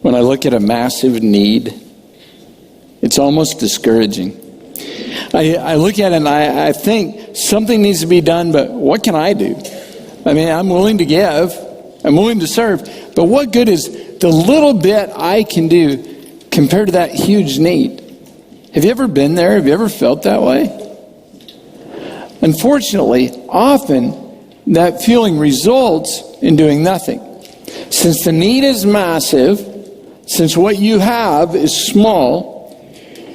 when I look at a massive need, it's almost discouraging. I look at it and I think something needs to be done, but what can I do? I mean, I'm willing to give, I'm willing to serve, but what good is the little bit I can do compared to that huge need? Have you ever been there? Have you ever felt that way? Unfortunately, often that feeling results in doing nothing. Since the need is massive, since what you have is small,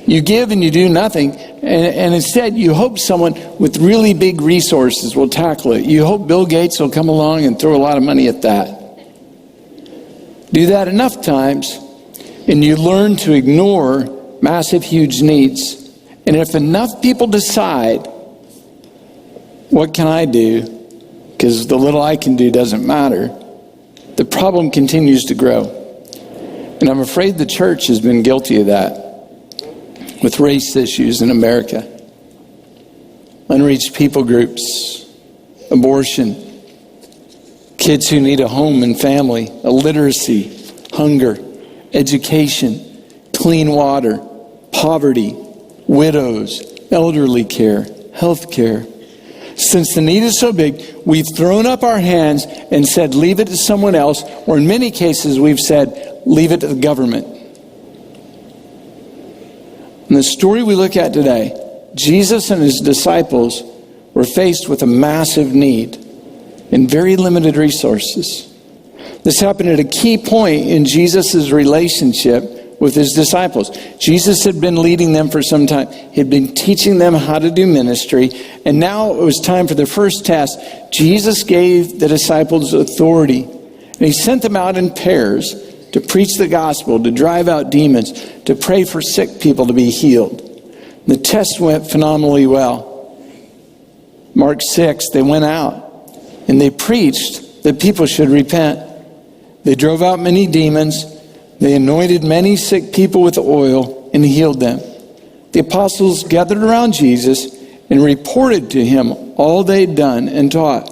you give and you do nothing, and instead you hope someone with really big resources will tackle it. You hope Bill Gates will come along and throw a lot of money at that. Do that enough times, and you learn to ignore massive, huge needs. And if enough people decide, what can I do? Because the little I can do doesn't matter. The problem continues to grow. And I'm afraid the church has been guilty of that with race issues in America. Unreached people groups, abortion, kids who need a home and family, illiteracy, hunger, education, clean water, poverty, widows, elderly care, health care. Since the need is so big, we've thrown up our hands and said, leave it to someone else, or in many cases we've said, leave it to the government. In the story we look at today, Jesus and his disciples were faced with a massive need and very limited resources. This happened at a key point in Jesus' relationship with his disciples. Jesus had been leading them for some time. He had been teaching them how to do ministry, and now it was time for their first test. Jesus gave the disciples authority, and he sent them out in pairs to preach the gospel, to drive out demons, to pray for sick people to be healed. The test went phenomenally well. Mark 6, they went out and they preached that people should repent. They drove out many demons. They anointed many sick people with oil and healed them. The apostles gathered around Jesus and reported to him all they'd done and taught.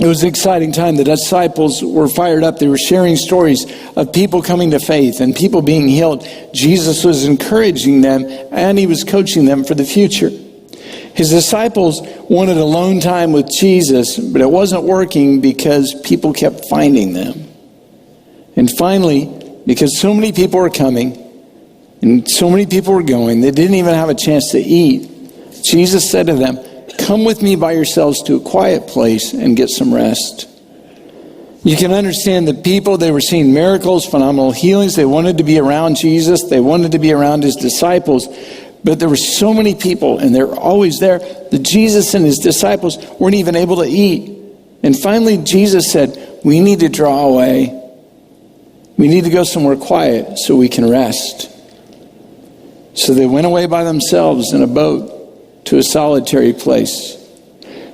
It was an exciting time. The disciples were fired up. They were sharing stories of people coming to faith and people being healed. Jesus was encouraging them, and he was coaching them for the future. His disciples wanted alone time with Jesus, but it wasn't working because people kept finding them. And finally, because so many people were coming and so many people were going, they didn't even have a chance to eat. Jesus said to them, come with me by yourselves to a quiet place and get some rest. You can understand the people, they were seeing miracles, phenomenal healings. They wanted to be around Jesus. They wanted to be around his disciples. But there were so many people, and they're always there, that Jesus and his disciples weren't even able to eat. And finally, Jesus said, we need to draw away. We need to go somewhere quiet so we can rest. So they went away by themselves in a boat to a solitary place.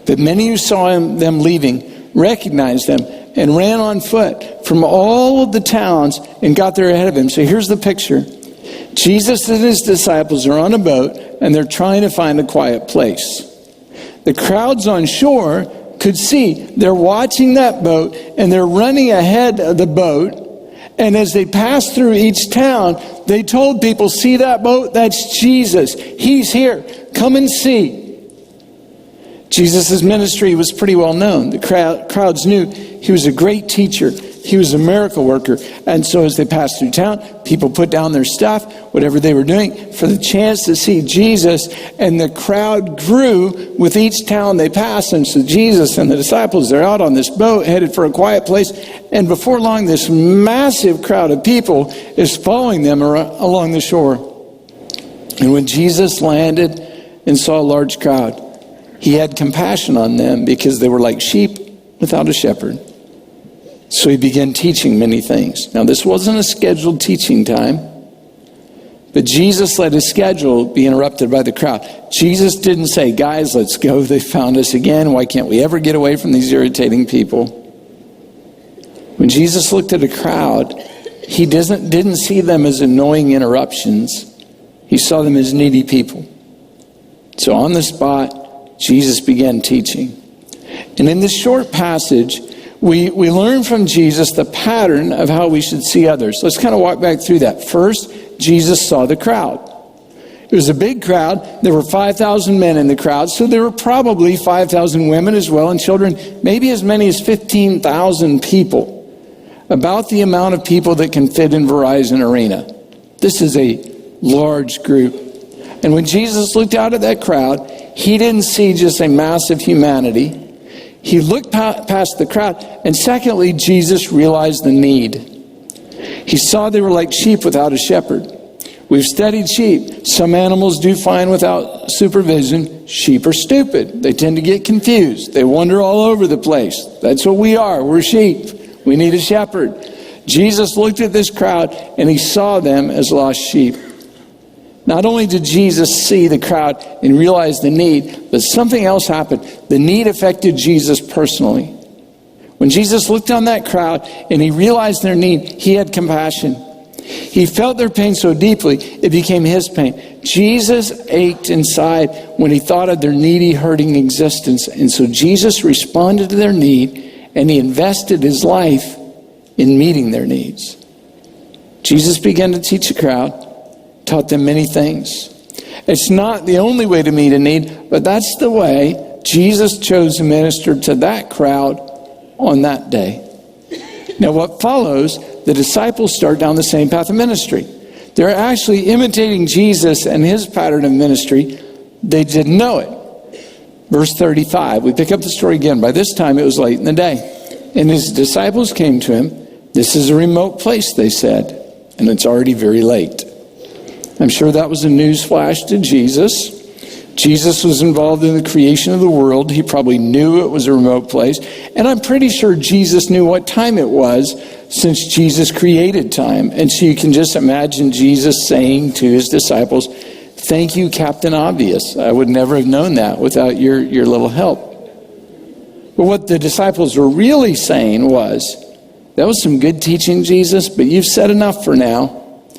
But many who saw them leaving recognized them and ran on foot from all of the towns and got there ahead of him. So here's the picture. Jesus and his disciples are on a boat and they're trying to find a quiet place. The crowds on shore could see they're watching that boat and they're running ahead of the boat. And as they passed through each town, they told people, see that boat? That's Jesus. He's here. Come and see. Jesus' ministry was pretty well known. The crowds knew he was a great teacher. He was a miracle worker. And so as they passed through town, people put down their stuff, whatever they were doing, for the chance to see Jesus. And the crowd grew with each town they passed. And so Jesus and the disciples, they're out on this boat headed for a quiet place. And before long, this massive crowd of people is following them along the shore. And when Jesus landed and saw a large crowd, he had compassion on them because they were like sheep without a shepherd. So he began teaching many things. Now, this wasn't a scheduled teaching time, but Jesus let his schedule be interrupted by the crowd. Jesus didn't say, guys, let's go. They found us again. Why can't we ever get away from these irritating people? When Jesus looked at a crowd, he didn't see them as annoying interruptions. He saw them as needy people. So on the spot, Jesus began teaching. And in this short passage, we learn from Jesus the pattern of how we should see others. Let's kind of walk back through that. First, Jesus saw the crowd. It was a big crowd. There were 5,000 men in the crowd, so there were probably 5,000 women as well and children, maybe as many as 15,000 people. About the amount of people that can fit in Verizon Arena. This is a large group. And when Jesus looked out at that crowd, he didn't see just a massive humanity. He looked past the crowd. And secondly, Jesus realized the need. He saw they were like sheep without a shepherd. We've studied sheep. Some animals do fine without supervision. Sheep are stupid. They tend to get confused. They wander all over the place. That's what we are. We're sheep. We need a shepherd. Jesus looked at this crowd and he saw them as lost sheep. Not only did Jesus see the crowd and realize the need, but something else happened. The need affected Jesus personally. When Jesus looked on that crowd and he realized their need, he had compassion. He felt their pain so deeply, it became his pain. Jesus ached inside when he thought of their needy, hurting existence. And so Jesus responded to their need and he invested his life in meeting their needs. Jesus began to teach the crowd, taught them many things. It's not the only way to meet a need, but that's the way Jesus chose to minister to that crowd on that day. Now what follows, the disciples start down the same path of ministry. They're actually imitating Jesus and his pattern of ministry. They didn't know it. Verse 35, we pick up the story again. By this time, it was late in the day. And his disciples came to him. This is a remote place, they said, and it's already very late. I'm sure that was a news flash to Jesus. Jesus was involved in the creation of the world. He probably knew it was a remote place. And I'm pretty sure Jesus knew what time it was, since Jesus created time. And so you can just imagine Jesus saying to his disciples, "Thank you, Captain Obvious. I would never have known that without your little help." But what the disciples were really saying was, "That was some good teaching, Jesus, but you've said enough for now.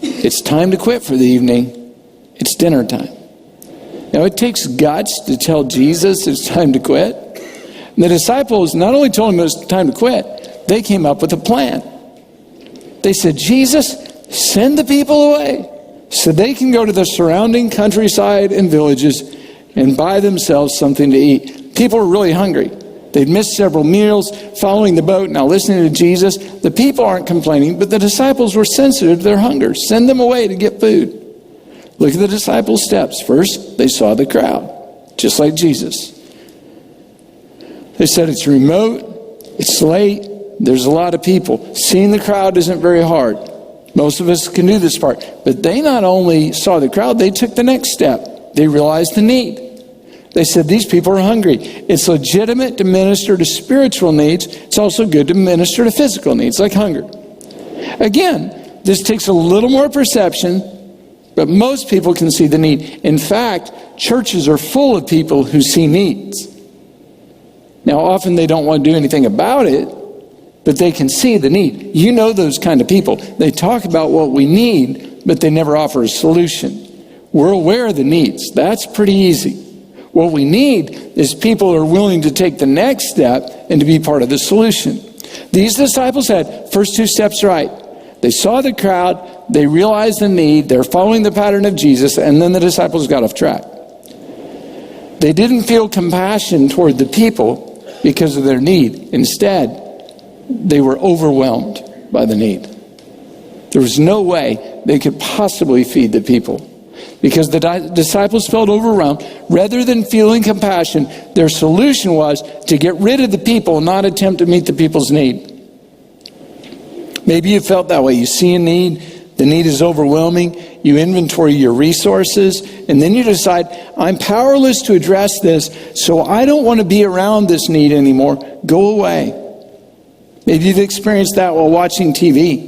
It's time to quit for the evening. It's dinner time." Now it takes guts to tell Jesus it's time to quit. And the disciples not only told him it was time to quit, they came up with a plan. They said, "Jesus, send the people away so they can go to the surrounding countryside and villages and buy themselves something to eat." People were really hungry. They'd missed several meals following the boat. Now listening to Jesus, the people aren't complaining, but the disciples were sensitive to their hunger. Send them away to get food. Look at the disciples' steps. First, they saw the crowd, just like Jesus. They said, "It's remote, it's late, there's a lot of people." Seeing the crowd isn't very hard. Most of us can do this part. But they not only saw the crowd, they took the next step. They realized the need. They said, "These people are hungry." It's legitimate to minister to spiritual needs. It's also good to minister to physical needs, like hunger. Again, this takes a little more perception, but most people can see the need. In fact, churches are full of people who see needs. Now, often they don't want to do anything about it, but they can see the need. You know those kind of people. They talk about what we need, but they never offer a solution. We're aware of the needs. That's pretty easy. What we need is people who are willing to take the next step and to be part of the solution. These disciples had first two steps right. They saw the crowd, they realized the need, they're following the pattern of Jesus, and then the disciples got off track. They didn't feel compassion toward the people because of their need. Instead, they were overwhelmed by the need. There was no way they could possibly feed the people. Because the disciples felt overwhelmed, rather than feeling compassion, their solution was to get rid of the people and not attempt to meet the people's need. Maybe you felt that way. You see a need, the need is overwhelming, you inventory your resources, and then you decide, "I'm powerless to address this, so I don't want to be around this need anymore. Go away." Maybe you've experienced that while watching TV.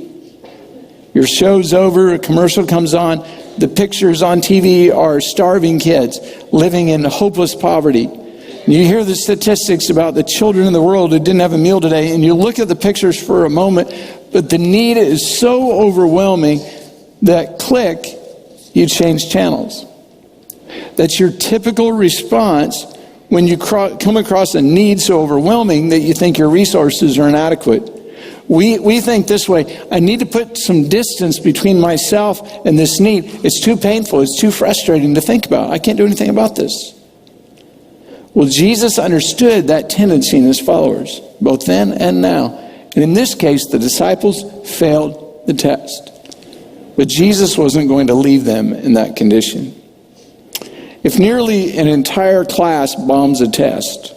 Your show's over, a commercial comes on, the pictures on TV are starving kids living in hopeless poverty. And you hear the statistics about the children in the world who didn't have a meal today, and you look at the pictures for a moment, but the need is so overwhelming that you change channels. That's your typical response when you come across a need so overwhelming that you think your resources are inadequate. We think this way: I need to put some distance between myself and this need. It's too painful. It's too frustrating to think about. I can't do anything about this. Well, Jesus understood that tendency in his followers, both then and now. And in this case, the disciples failed the test. But Jesus wasn't going to leave them in that condition. If nearly an entire class bombs a test,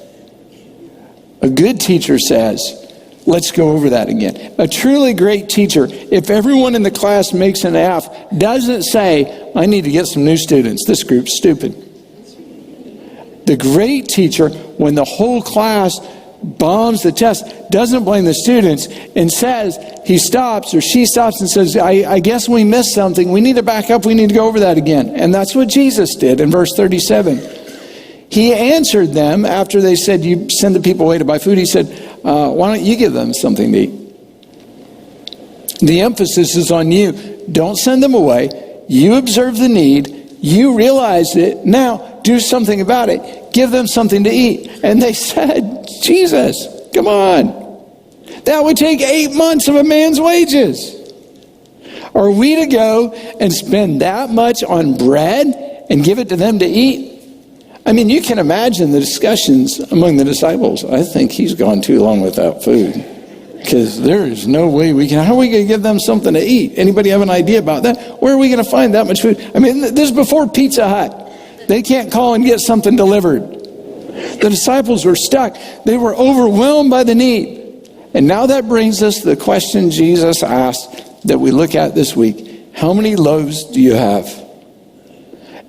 a good teacher says, let's go over that again. A truly great teacher, if everyone in the class makes an F, doesn't say, I need to get some new students. This group's stupid. The great teacher, when the whole class bombs the test, doesn't blame the students and says, he stops or she stops and says, I guess we missed something. We need to back up. We need to go over that again. And that's what Jesus did in verse 37. He answered them after they said, you send the people away to buy food. He said, why don't you give them something to eat? The emphasis is on you. Don't send them away. You observe the need. You realize it. Now do something about it. Give them something to eat. And they said, Jesus, come on. That would take 8 months of a man's wages. Are we to go and spend that much on bread and give it to them to eat? I mean, you can imagine the discussions among the disciples. I think he's gone too long without food, because there is no way we can. How are we going to give them something to eat? Anybody have an idea about that? Where are we going to find that much food? I mean, this is before Pizza Hut. They can't call and get something delivered. The disciples were stuck. They were overwhelmed by the need. And now that brings us to the question Jesus asked that we look at this week. How many loaves do you have?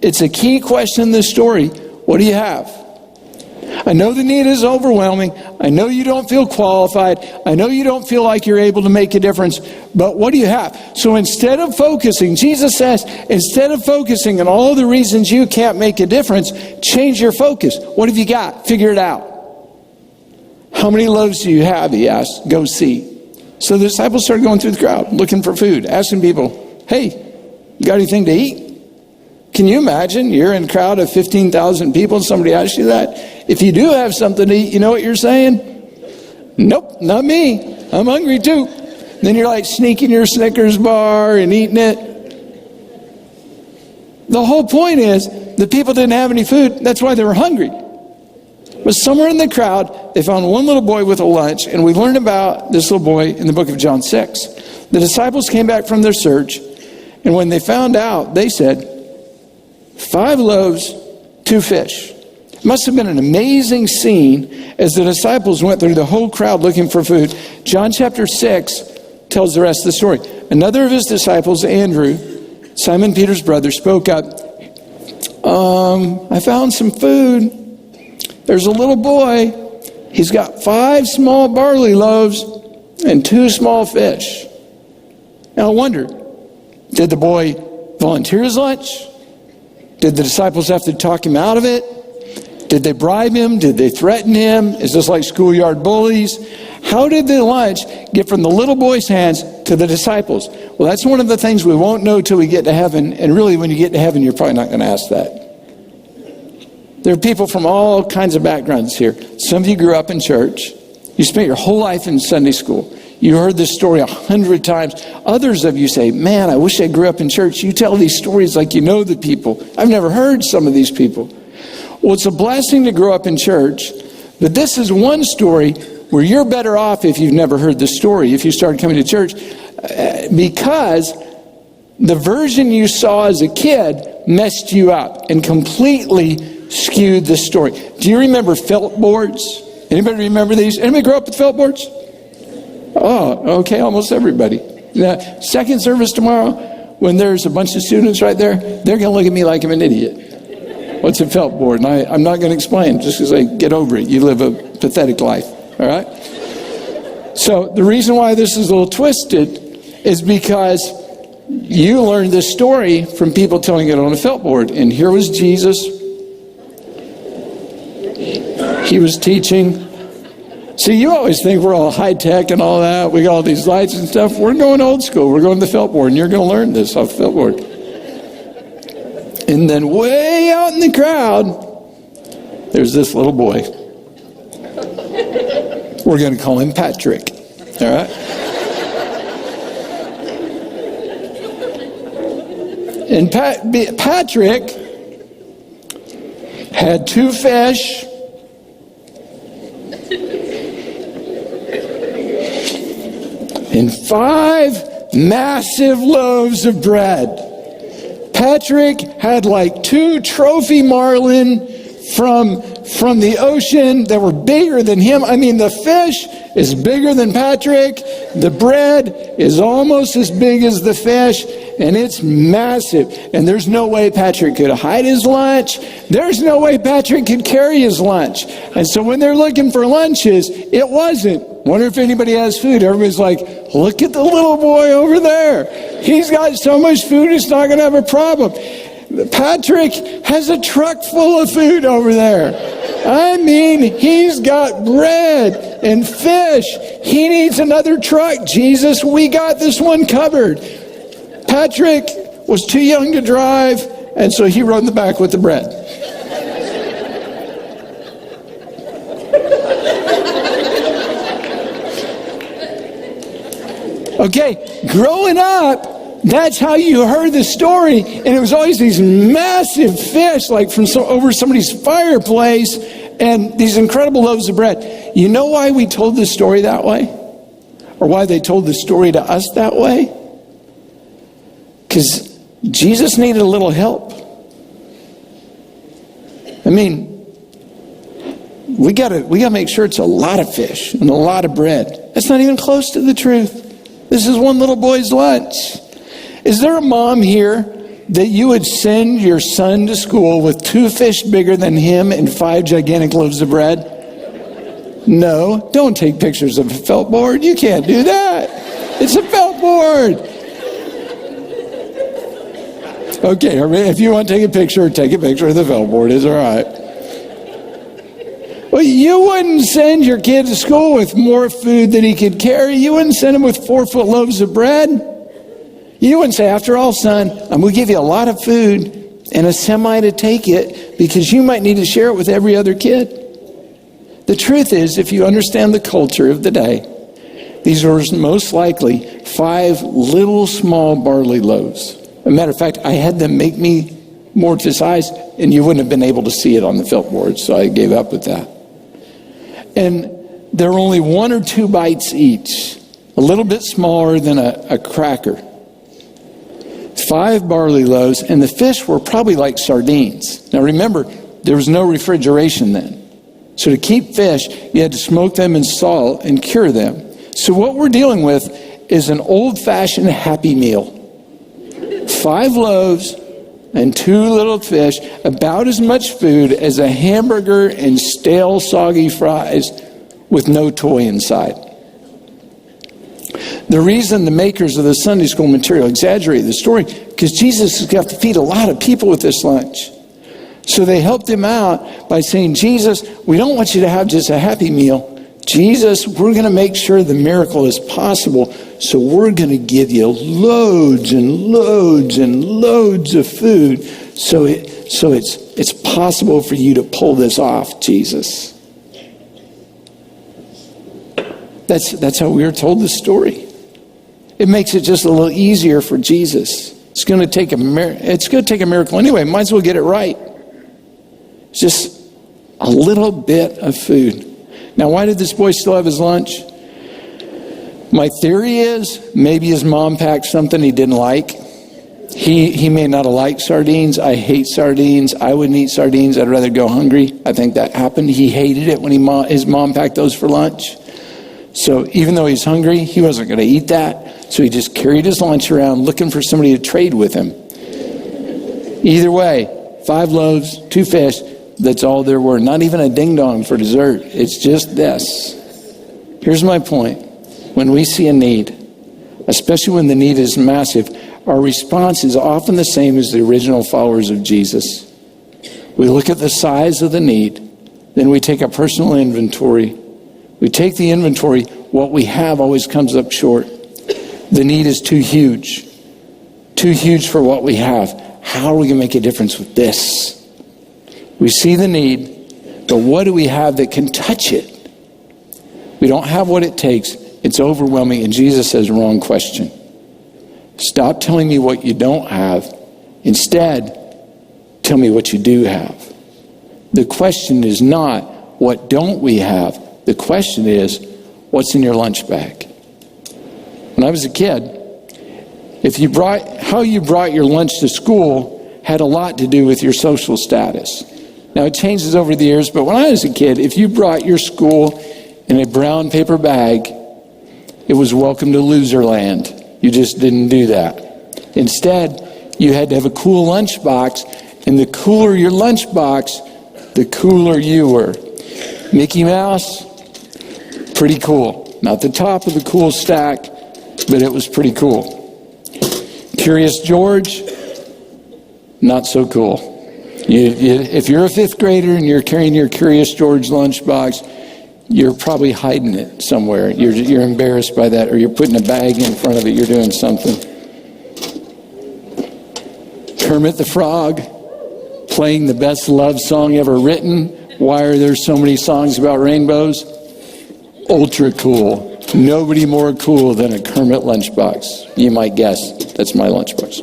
It's a key question in this story. What do you have? I know the need is overwhelming. I know you don't feel qualified. I know you don't feel like you're able to make a difference. But what do you have? So instead of focusing, Jesus says, instead of focusing on all the reasons you can't make a difference, change your focus. What have you got? Figure it out. How many loaves do you have? He asked. Go see. So the disciples started going through the crowd, looking for food, asking people, hey, you got anything to eat? Can you imagine? You're in a crowd of 15,000 people and somebody asks you that. If you do have something to eat, you know what you're saying? Nope, not me. I'm hungry too. Then you're like sneaking your Snickers bar and eating it. The whole point is the people didn't have any food. That's why they were hungry. But somewhere in the crowd, they found one little boy with a lunch. And we learned about this little boy in the book of John 6. The disciples came back from their search. And when they found out, they said, 5 loaves, 2 fish. It must have been an amazing scene as the disciples went through the whole crowd looking for food. John chapter 6 tells the rest of the story. Another of his disciples, Andrew, Simon Peter's brother, spoke up. I found some food. There's a little boy. He's got 5 small barley loaves and 2 small fish. Now I wonder, did the boy volunteer his lunch? Did the disciples have to talk him out of it? Did they bribe him? Did they threaten him? Is this like schoolyard bullies? How did the lunch get from the little boy's hands to the disciples? Well, that's one of the things we won't know till we get to heaven. And really, when you get to heaven, you're probably not going to ask that. There are people from all kinds of backgrounds here. Some of you grew up in church. You spent your whole life in Sunday school. You heard this story 100 times. Others of you say, man, I wish I grew up in church. You tell these stories like you know the people. I've never heard some of these people. Well, it's a blessing to grow up in church, but this is one story where you're better off if you've never heard the story, if you started coming to church, because the version you saw as a kid messed you up and completely skewed the story. Do you remember felt boards? Anybody remember these? Anybody grow up with felt boards? Oh, okay, almost everybody. Now, second service tomorrow, when there's a bunch of students right there, they're going to look at me like I'm an idiot. What's a felt board? And I'm not going to explain, just because I get over it. You live a pathetic life, all right? So the reason why this is a little twisted is because you learned this story from people telling it on a felt board. And here was Jesus. He was teaching. See, you always think we're all high-tech and all that. We got all these lights and stuff. We're going old school. We're going to the felt board, and you're going to learn this off the felt board. And then way out in the crowd, there's this little boy. We're going to call him Patrick. All right? And Patrick had 2 fish and 5 massive loaves of bread. Patrick had like 2 trophy marlin from the ocean that were bigger than him. I mean, the fish is bigger than Patrick. The bread is almost as big as the fish, and it's massive. And there's no way Patrick could hide his lunch. There's no way Patrick could carry his lunch. And so when they're looking for lunches, it wasn't, wonder if anybody has food. Everybody's like, look at the little boy over there. He's got so much food, he's not going to have a problem. Patrick has a truck full of food over there. I mean, he's got bread and fish. He needs another truck. Jesus, we got this one covered. Patrick was too young to drive, and so he rode in the back with the bread. Okay, growing up, that's how you heard the story, and it was always these massive fish, like from over somebody's fireplace, and these incredible loaves of bread. You know why we told the story that way? Or why they told the story to us that way? Because Jesus needed a little help. I mean, we gotta make sure it's a lot of fish and a lot of bread. That's not even close to the truth. This is one little boy's lunch. Is there a mom here that you would send your son to school with 2 fish bigger than him and 5 gigantic loaves of bread? No, don't take pictures of a felt board. You can't do that. It's a felt board. Okay, if you want to take a picture of the felt board. It's all right. Well, you wouldn't send your kid to school with more food than he could carry. You wouldn't send him with 4-foot loaves of bread. You wouldn't say, after all, son, I'm going to give you a lot of food and a semi to take it because you might need to share it with every other kid. The truth is, if you understand the culture of the day, these were most likely 5 little small barley loaves. As a matter of fact, I had them make me more to size, and you wouldn't have been able to see it on the felt board, so I gave up with that. And they're only 1 or 2 bites each, a little bit smaller than a cracker. 5 barley loaves, and the fish were probably like sardines. Now remember, there was no refrigeration then. So to keep fish, you had to smoke them in salt and cure them. So what we're dealing with is an old-fashioned Happy Meal. 5 loaves and 2 little fish, about as much food as a hamburger and stale, soggy fries with no toy inside. The reason the makers of the Sunday school material exaggerate the story, because Jesus has got to feed a lot of people with this lunch. So they helped him out by saying, Jesus, we don't want you to have just a Happy Meal. Jesus, we're going to make sure the miracle is possible. So we're going to give you loads and loads and loads of food. So it's possible for you to pull this off, Jesus. That's how we are told the story. It makes it just a little easier for Jesus. It's going to take a miracle anyway. Might as well get it right. It's just a little bit of food. Now, why did this boy still have his lunch? My theory is maybe his mom packed something he didn't like. He may not have liked sardines. I hate sardines. I wouldn't eat sardines. I'd rather go hungry. I think that happened. He hated it when his mom packed those for lunch. So even though he's hungry, he wasn't going to eat that. So he just carried his lunch around looking for somebody to trade with him. Either way, 5 loaves, 2 fish, that's all there were. Not even a ding-dong for dessert. It's just this. Here's my point. When we see a need, especially when the need is massive, our response is often the same as the original followers of Jesus. We look at the size of the need, then we take a personal inventory. We take the inventory, what we have always comes up short. The need is too huge for what we have. How are we going to make a difference with this? We see the need, But what do we have that can touch it? We don't have what it takes. It's overwhelming. And Jesus says, wrong question. Stop telling me what you don't have. Instead, tell me what you do have. The question is not, what don't we have? The question is, what's in your lunch bag? When I was a kid, how you brought your lunch to school had a lot to do with your social status. Now it changes over the years, but when I was a kid, if you brought your school in a brown paper bag, it was welcome to loser land. You just didn't do that. Instead, you had to have a cool lunchbox, and the cooler your lunchbox, the cooler you were. Mickey Mouse, pretty cool. Not the top of the cool stack, but it was pretty cool. Curious George, not so cool. If you're a fifth grader and you're carrying your Curious George lunchbox, you're probably hiding it somewhere. You're embarrassed by that, or you're putting a bag in front of it. You're doing something. Kermit the Frog, playing the best love song ever written. Why are there so many songs about rainbows? Ultra cool. Nobody more cool than a Kermit lunchbox. You might guess that's my lunchbox.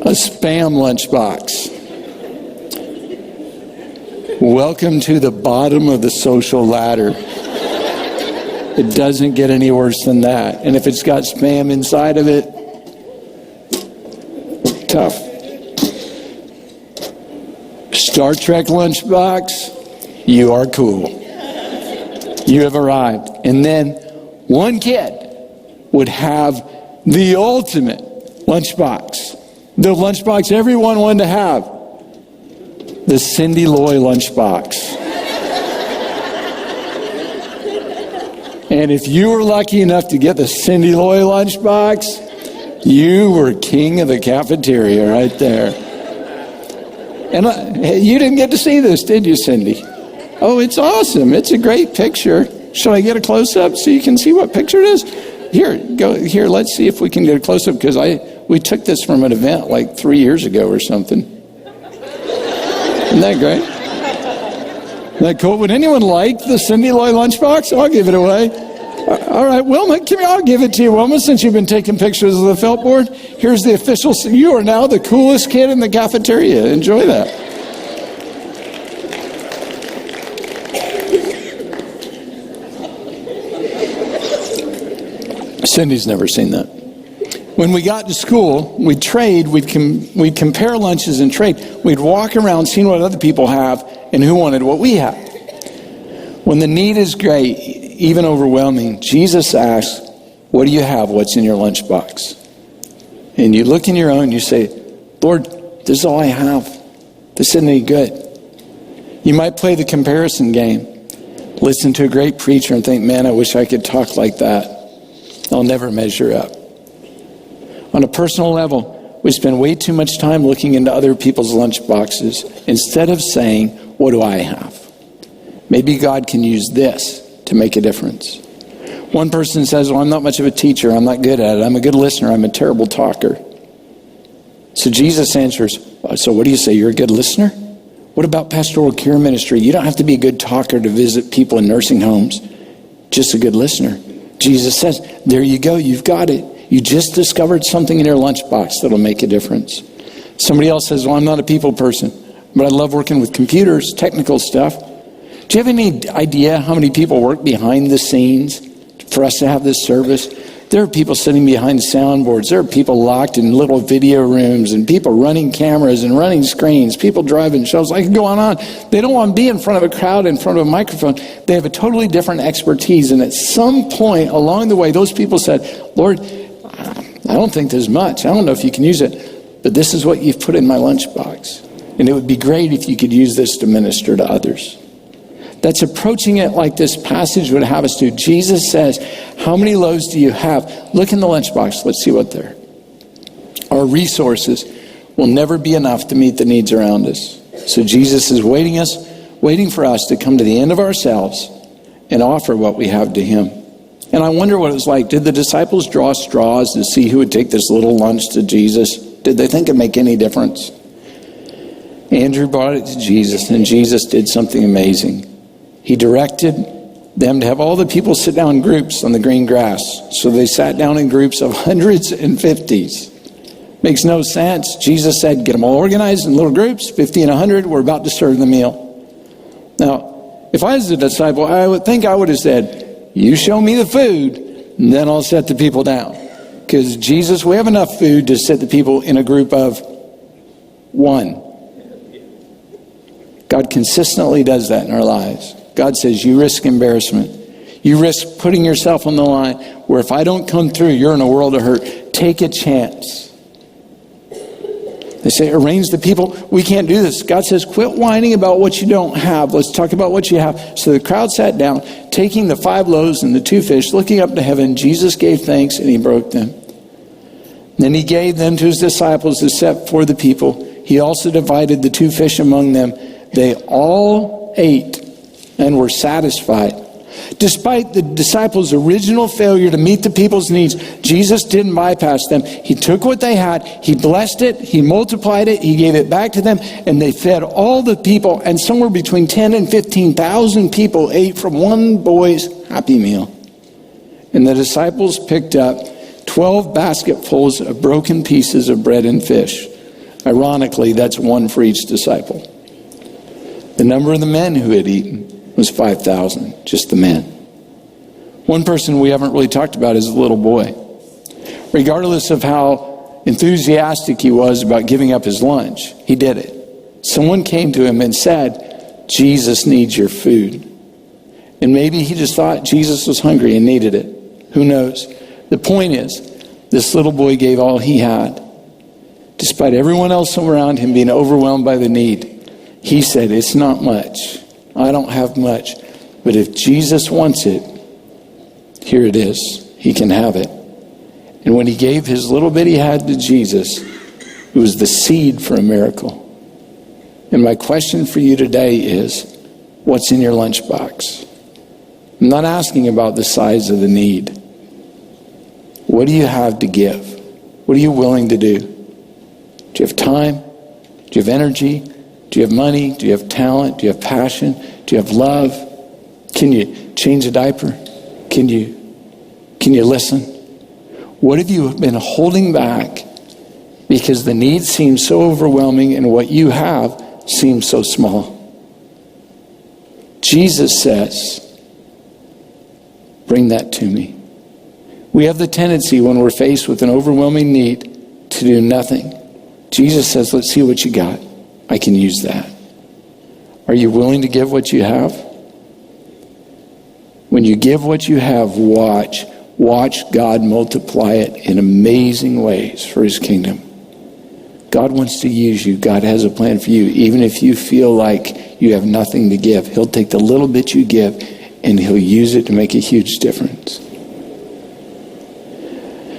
A Spam lunchbox. Welcome to the bottom of the social ladder. It doesn't get any worse than that. And if it's got Spam inside of it, tough. Star Trek lunchbox, you are cool. You have arrived. And then one kid would have the ultimate lunchbox. The lunchbox everyone wanted to have. The Cindy Loy lunchbox. And if you were lucky enough to get the Cindy Loy lunchbox, you were king of the cafeteria right there. And you didn't get to see this, did you, Cindy? Oh, it's awesome. It's a great picture. Should I get a close-up so you can see what picture it is? Here, let's see if we can get a close-up, because we took this from an event like 3 years ago or something. Isn't that great? Isn't that cool? Would anyone like the Cindy Loy lunchbox? I'll give it away. All right, Wilma, come here. I'll give it to you, Wilma, since you've been taking pictures of the felt board. Here's the official. You are now the coolest kid in the cafeteria. Enjoy that. Cindy's never seen that. When we got to school, we'd trade, we'd compare lunches and trade. We'd walk around seeing what other people have and who wanted what we have. When the need is great, even overwhelming, Jesus asks, what do you have? What's in your lunchbox? And you look in your own, you say, Lord, this is all I have. This isn't any good. You might play the comparison game. Listen to a great preacher and think, man, I wish I could talk like that. I'll never measure up. On a personal level, we spend way too much time looking into other people's lunchboxes instead of saying, what do I have? Maybe God can use this to make a difference. One person says, well, I'm not much of a teacher. I'm not good at it. I'm a good listener. I'm a terrible talker. So Jesus answers, so what do you say? You're a good listener? What about pastoral care ministry? You don't have to be a good talker to visit people in nursing homes. Just a good listener. Jesus says, there you go. You've got it. You just discovered something in your lunchbox that'll make a difference. Somebody else says, well, I'm not a people person, but I love working with computers, technical stuff. Do you have any idea how many people work behind the scenes for us to have this service? There are people sitting behind soundboards. There are people locked in little video rooms and people running cameras and running screens, people driving shows. I could go on. They don't want to be in front of a crowd, in front of a microphone. They have a totally different expertise. And at some point along the way, those people said, Lord, I don't think there's much. I don't know if you can use it, but this is what you've put in my lunchbox. And it would be great if you could use this to minister to others. That's approaching it like this passage would have us do. Jesus says, how many loaves do you have? Look in the lunchbox. Let's see what they're. Our resources will never be enough to meet the needs around us. So Jesus is waiting for us to come to the end of ourselves and offer what we have to him. And I wonder what it was like. Did the disciples draw straws to see who would take this little lunch to Jesus? Did they think it'd make any difference? Andrew brought it to Jesus, and Jesus did something amazing. He directed them to have all the people sit down in groups on the green grass. So they sat down in groups of hundreds and fifties. Makes no sense. Jesus said, get them all organized in little groups, 50 and 100. We're about to serve the meal. Now, if I was a disciple, I would have said, you show me the food, and then I'll set the people down. Because Jesus, we have enough food to sit the people in a group of one. God consistently does that in our lives. God says, you risk embarrassment. You risk putting yourself on the line where if I don't come through, you're in a world of hurt. Take a chance. They say, arrange the people. We can't do this. God says, quit whining about what you don't have. Let's talk about what you have. So the crowd sat down, taking the 5 loaves and the 2 fish, looking up to heaven. Jesus gave thanks and he broke them. Then he gave them to his disciples to set before the people. He also divided the 2 fish among them. They all ate and were satisfied. Despite the disciples' original failure to meet the people's needs, Jesus didn't bypass them. He took what they had, he blessed it, he multiplied it, he gave it back to them, and they fed all the people, and somewhere between 10 and 15,000 people ate from one boy's Happy Meal. And the disciples picked up 12 basketfuls of broken pieces of bread and fish. Ironically, that's 1 for each disciple. The number of the men who had eaten was 5,000, just the men. One person we haven't really talked about is the little boy. Regardless of how enthusiastic he was about giving up his lunch, he did it. Someone came to him and said, Jesus needs your food. And maybe he just thought Jesus was hungry and needed it. Who knows? The point is, this little boy gave all he had. Despite everyone else around him being overwhelmed by the need, he said, it's not much. I don't have much, but if Jesus wants it, here it is. He can have it. And when he gave his little bit he had to Jesus, it was the seed for a miracle. And my question for you today is, what's in your lunchbox? I'm not asking about the size of the need. What do you have to give? What are you willing to do? Do you have time? Do you have energy? Do you have money? Do you have talent? Do you have passion? Do you have love? Can you change a diaper? Can you listen? What have you been holding back because the need seems so overwhelming and what you have seems so small? Jesus says, bring that to me. We have the tendency when we're faced with an overwhelming need to do nothing. Jesus says, let's see what you got. I can use that. Are you willing to give what you have? When you give what you have, watch God multiply it in amazing ways for his kingdom. God wants to use you. God has a plan for you. Even if you feel like you have nothing to give, he'll take the little bit you give and he'll use it to make a huge difference.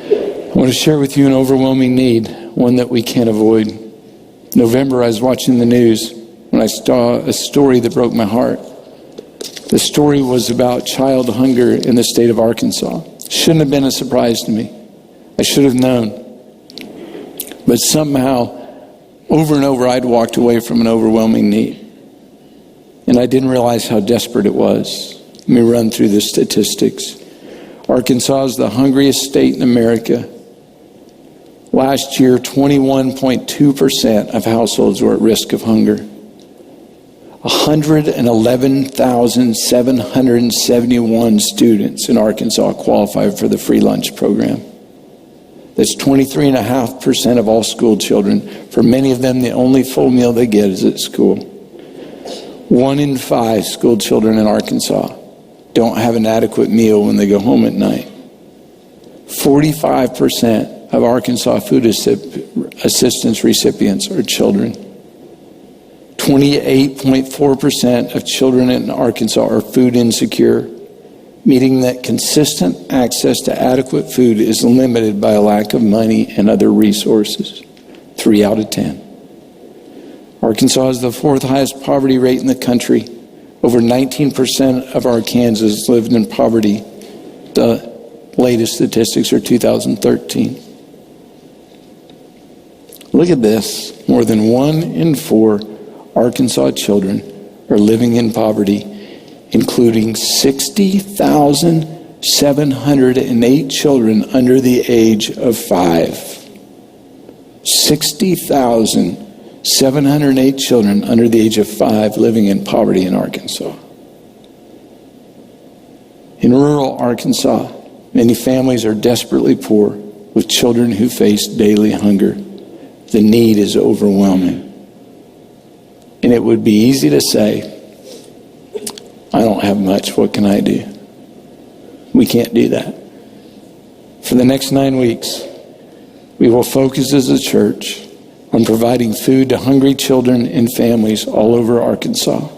I want to share with you an overwhelming need, one that we can't avoid. November, I was watching the news when I saw a story that broke my heart. The story was about child hunger in the state of Arkansas. Shouldn't have been a surprise to me. I should have known. But somehow, over and over, I'd walked away from an overwhelming need. And I didn't realize how desperate it was. Let me run through the statistics. Arkansas is the hungriest state in America. Last year, 21.2% of households were at risk of hunger. 111,771 students in Arkansas qualified for the free lunch program. That's 23.5% of all school children. For many of them, the only full meal they get is at school. 1 in 5 school children in Arkansas don't have an adequate meal when they go home at night. 45% of Arkansas food assistance recipients are children. 28.4% of children in Arkansas are food insecure, meaning that consistent access to adequate food is limited by a lack of money and other resources. 3 out of 10. Arkansas has the 4th highest poverty rate in the country. Over 19% of Arkansans lived in poverty. The latest statistics are 2013. Look at this. More than 1 in 4 Arkansas children are living in poverty, including 60,708 children under the age of 5. 60,708 children under the age of 5 living in poverty in Arkansas. In rural Arkansas, many families are desperately poor with children who face daily hunger. The need is overwhelming. And it would be easy to say, I don't have much, what can I do? We can't do that. For the next 9 weeks, we will focus as a church on providing food to hungry children and families all over Arkansas.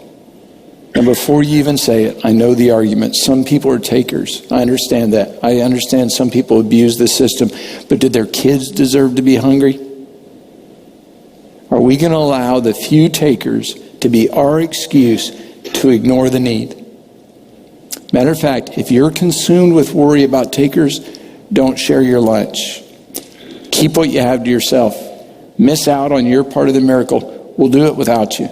And before you even say it, I know the argument. Some people are takers. I understand that. I understand some people abuse the system. But did their kids deserve to be hungry? Are we going to allow the few takers to be our excuse to ignore the need? Matter of fact, if you're consumed with worry about takers, don't share your lunch. Keep what you have to yourself. Miss out on your part of the miracle. We'll do it without you.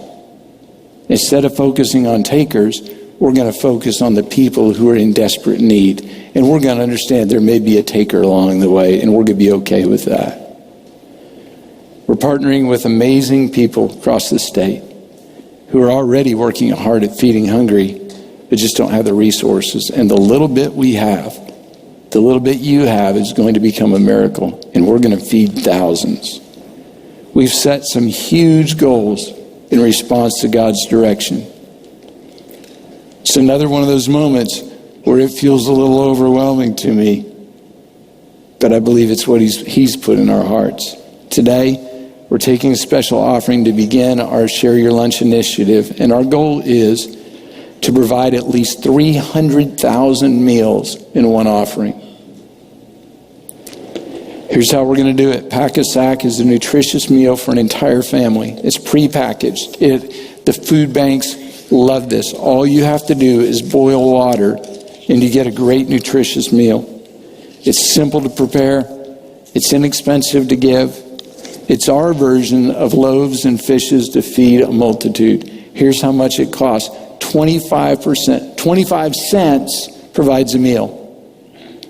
Instead of focusing on takers, we're going to focus on the people who are in desperate need. And we're going to understand there may be a taker along the way, and we're going to be okay with that. We're partnering with amazing people across the state who are already working hard at feeding hungry, but just don't have the resources. And the little bit we have, the little bit you have, is going to become a miracle, and we're going to feed thousands. We've set some huge goals in response to God's direction. It's another one of those moments where it feels a little overwhelming to me, but I believe it's what He's put in our hearts. Today, we're taking a special offering to begin our Share Your Lunch initiative, and our goal is to provide at least 300,000 meals in one offering. Here's how we're going to do it. Pack-a-Sack is a nutritious meal for an entire family. It's pre-packaged. The food banks love this. All you have to do is boil water, and you get a great nutritious meal. It's simple to prepare. It's inexpensive to give. It's our version of loaves and fishes to feed a multitude. Here's how much it costs. 25 cents provides a meal.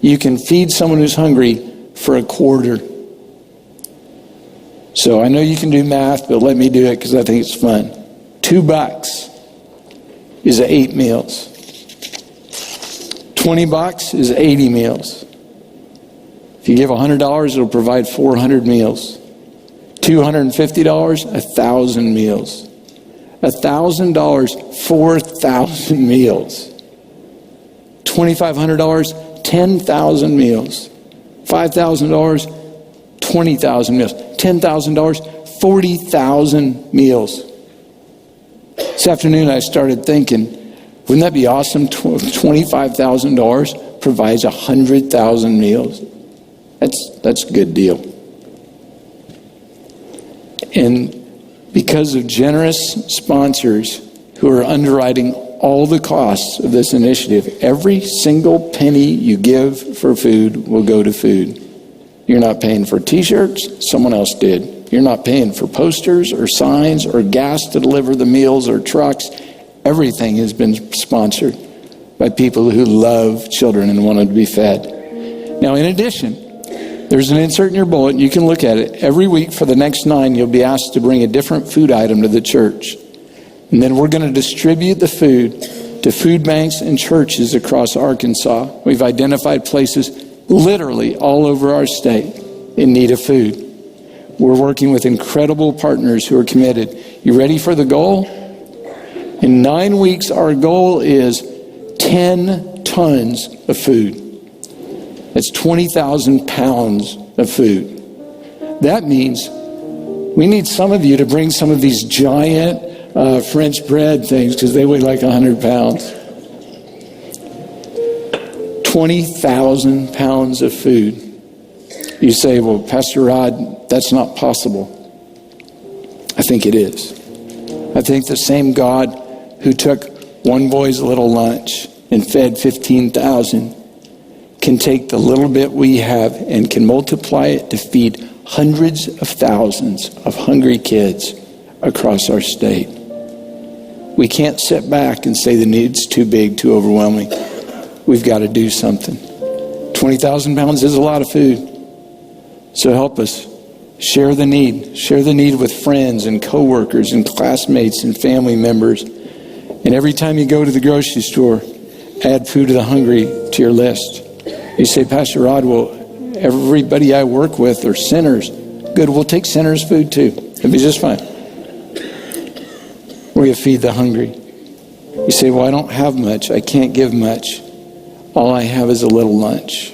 You can feed someone who's hungry for a quarter. So I know you can do math, but let me do it because I think it's fun. $2 is 8 meals. $20 is 80 meals. If you give $100, it'll provide 400 meals. $250, 1,000 meals. $1,000, 4,000 meals. $2,500, 10,000 meals. $5,000, 20,000 meals. $10,000, 40,000 meals. This afternoon I started thinking, wouldn't that be awesome? $25,000 provides 100,000 meals. That's a good deal. And because of generous sponsors who are underwriting all the costs of this initiative, every single penny you give for food will go to food. You're not paying for t-shirts, someone else did. You're not paying for posters or signs or gas to deliver the meals or trucks. Everything has been sponsored by people who love children and want them to be fed. Now, in addition, there's an insert in your bulletin. You can look at it. Every week for the next 9, you'll be asked to bring a different food item to the church. And then we're going to distribute the food to food banks and churches across Arkansas. We've identified places literally all over our state in need of food. We're working with incredible partners who are committed. You ready for the goal? In 9 weeks, our goal is 10 tons of food. That's 20,000 pounds of food. That means we need some of you to bring some of these giant French bread things because they weigh like 100 pounds. 20,000 pounds of food. You say, well, Pastor Rod, that's not possible. I think it is. I think the same God who took one boy's little lunch and fed 15,000 can take the little bit we have and can multiply it to feed hundreds of thousands of hungry kids across our state. We can't sit back and say the need's too big, too overwhelming. We've got to do something. 20,000 pounds is a lot of food. So help us. Share the need. Share the need with friends and coworkers and classmates and family members. And every time you go to the grocery store, add food to the hungry to your list. You say, Pastor Rod, well, everybody I work with are sinners. Good, we'll take sinners' food too. It'll be just fine. We're going to feed the hungry. You say, well, I don't have much. I can't give much. All I have is a little lunch.